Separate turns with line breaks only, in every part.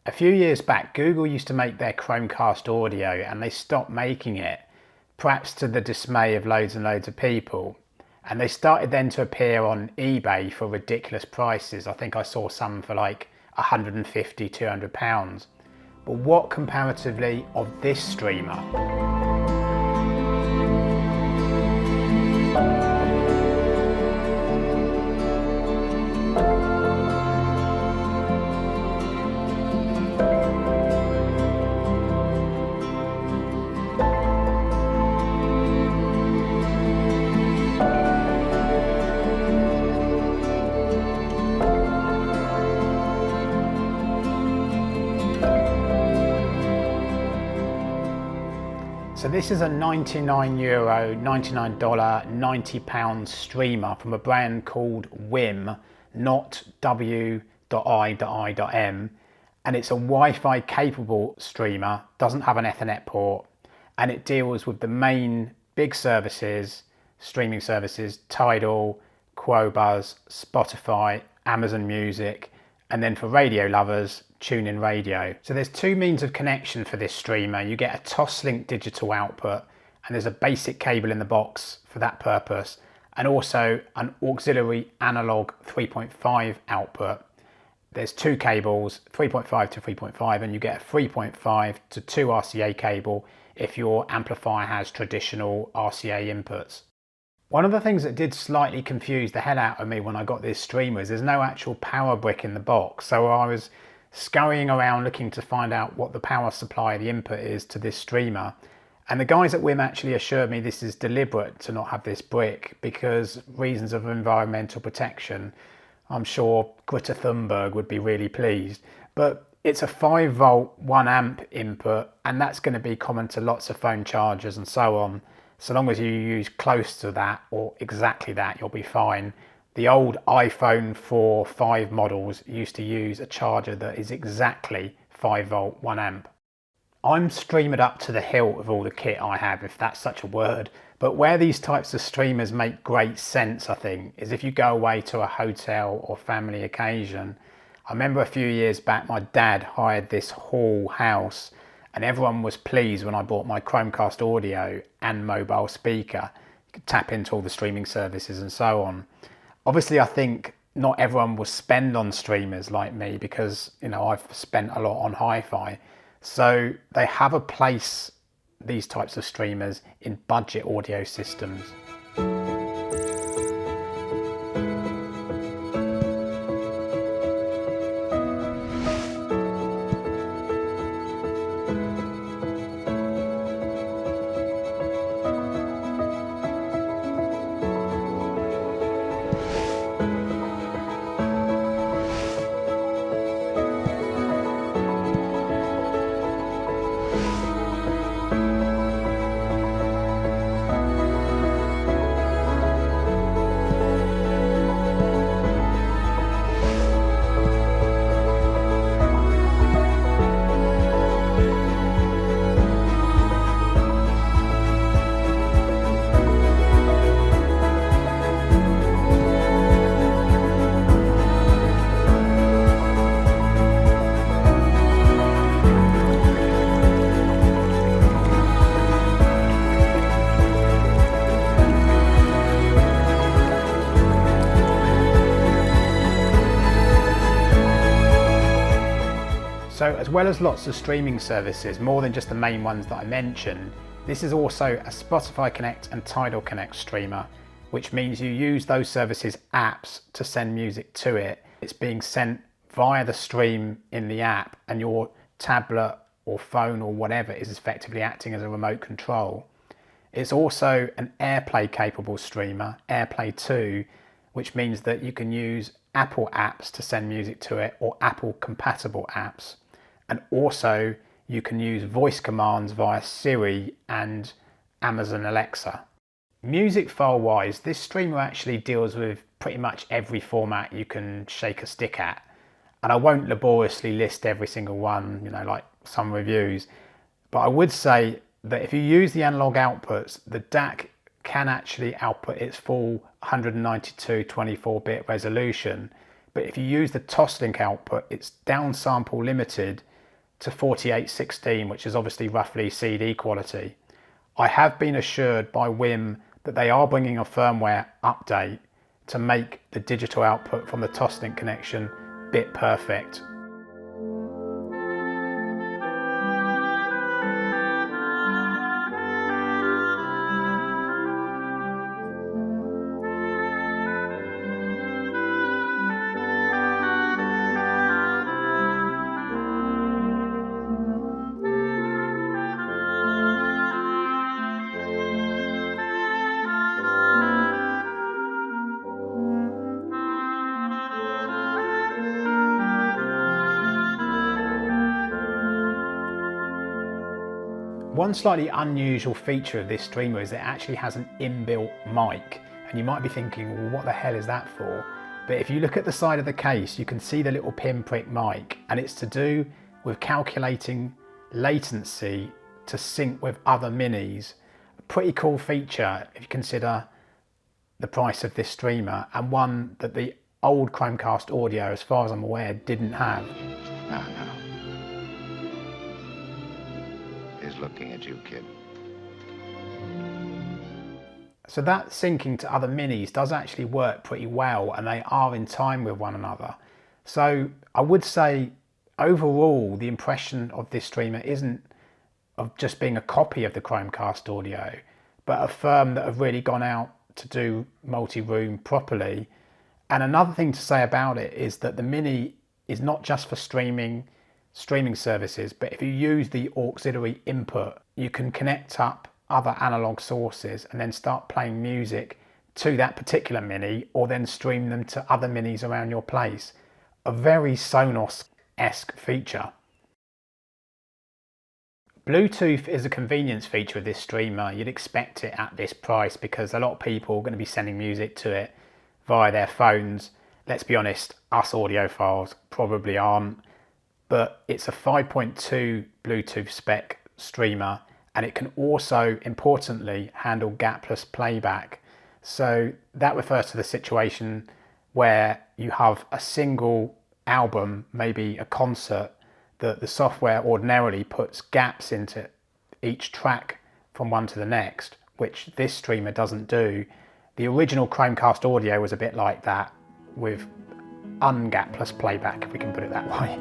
A few years back, Google used to make their Chromecast audio and they stopped making it, perhaps to the dismay of loads and loads of people. And they started then to appear on eBay for ridiculous prices. I think I saw some for like 150, 200 pounds. But what comparatively of this streamer? So this is a €99, $99, £90 streamer from a brand called WiiM, not W.I.M. And it's a Wi-Fi capable streamer, doesn't have an Ethernet port, and it deals with the main big services, streaming services, Tidal, Qobuz, Spotify, Amazon Music, and then for radio lovers, TuneIn Radio. So there's two means of connection for this streamer. You get a Toslink digital output, and there's a basic cable in the box for that purpose, and also an auxiliary analog 3.5 output. There's two cables, 3.5 to 3.5, and you get a 3.5 to 2 RCA cable if your amplifier has traditional RCA inputs. One of the things that did slightly confuse the hell out of me when I got this streamer is there's no actual power brick in the box. So I was scurrying around looking to find out what the power supply, the input is to this streamer. And the guys at WiiM actually assured me this is deliberate to not have this brick because reasons of environmental protection. I'm sure Greta Thunberg would be really pleased. But it's a 5 volt, 1 amp input, and that's going to be common to lots of phone chargers and so on. So long as you use close to that or exactly that, you'll be fine. The old iPhone 4, 5 models used to use a charger that is exactly 5 volt, 1 amp. I'm streamered up to the hilt of all the kit I have, if that's such a word. But where these types of streamers make great sense, I think, is if you go away to a hotel or family occasion. I remember a few years back, my dad hired this hall house, and everyone was pleased when I bought my Chromecast audio and mobile speaker. You could tap into all the streaming services and so on. Obviously, I think not everyone will spend on streamers like me because, you know, I've spent a lot on hi-fi. So they have a place, these types of streamers, in budget audio systems. So as well as lots of streaming services, more than just the main ones that I mentioned, this is also a Spotify Connect and Tidal Connect streamer, which means you use those services apps to send music to it. It's being sent via the stream in the app, and your tablet or phone or whatever is effectively acting as a remote control. It's also an Airplay capable streamer, Airplay 2, which means that you can use Apple apps to send music to it or Apple compatible apps. And also you can use voice commands via Siri and Amazon Alexa. Music file wise, this streamer actually deals with pretty much every format you can shake a stick at. And I won't laboriously list every single one, you know, like some reviews, but I would say that if you use the analog outputs, the DAC can actually output its full 192 24-bit resolution, but if you use the Toslink output, it's downsample limited to 4816, which is obviously roughly CD quality. I have been assured by WiiM that they are bringing a firmware update to make the digital output from the Toslink connection bit perfect. One slightly unusual feature of this streamer is it actually has an inbuilt mic, and you might be thinking, well, what the hell is that for? But if you look at the side of the case, you can see the little pinprick mic, and it's to do with calculating latency to sync with other minis. A pretty cool feature if you consider the price of this streamer, and one that the old Chromecast audio, as far as I'm aware, didn't have.
Now. He's looking at you, kid.
So that syncing to other minis does actually work pretty well, and they are in time with one another. So I would say overall the impression of this streamer isn't of just being a copy of the Chromecast audio, but a firm that have really gone out to do multi-room properly. And another thing to say about it is that the Mini is not just for streaming services, but if you use the auxiliary input, you can connect up other analog sources and then start playing music to that particular Mini, or then stream them to other Minis around your place. A very Sonos-esque feature. Bluetooth is a convenience feature of this streamer. You'd expect it at this price because a lot of people are going to be sending music to it via their phones. Let's be honest, us audiophiles probably aren't. But it's a 5.2 Bluetooth spec streamer, and it can also, importantly, handle Gapless playback. So that refers to the situation where you have a single album, maybe a concert, that the software ordinarily puts gaps into each track from one to the next, which this streamer doesn't do. The original Chromecast audio was a bit like that, with ungapless playback, if we can put it that way.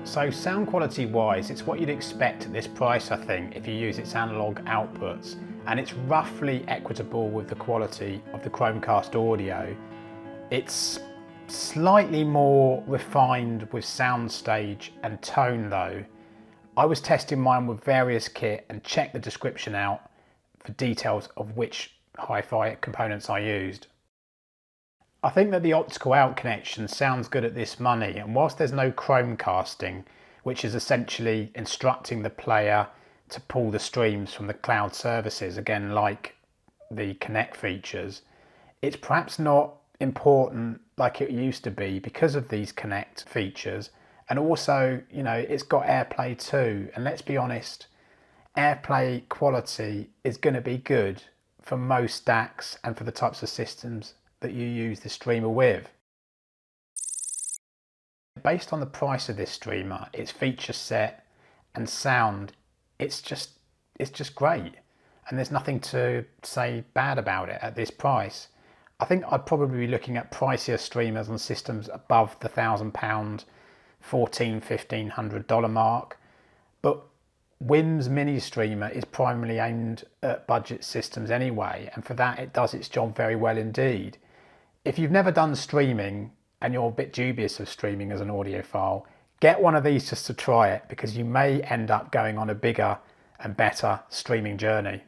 So sound quality wise, it's what you'd expect at this price, I think, if you use its analog outputs, and it's roughly equitable with the quality of the Chromecast audio. It's slightly more refined with soundstage and tone though. I was testing mine with various kit and checked the description out for details of which hi-fi components I used. I think that the optical out connection sounds good at this money, and whilst there's no Chromecasting, which is essentially instructing the player to pull the streams from the cloud services, again like the Connect features, it's perhaps not important like it used to be because of these Connect features. And also, you know, it's got Airplay too, and let's be honest, Airplay quality is going to be good for most DACs and for the types of systems that you use the streamer with. Based on the price of this streamer, its feature set and sound, it's just great, and there's nothing to say bad about it at this price. I think I'd probably be looking at pricier streamers on systems above the £1,000, $1,1500 mark. But WiiM's mini streamer is primarily aimed at budget systems anyway, and for that it does its job very well indeed. If you've never done streaming and you're a bit dubious of streaming as an audiophile, get one of these just to try it, because you may end up going on a bigger and better streaming journey.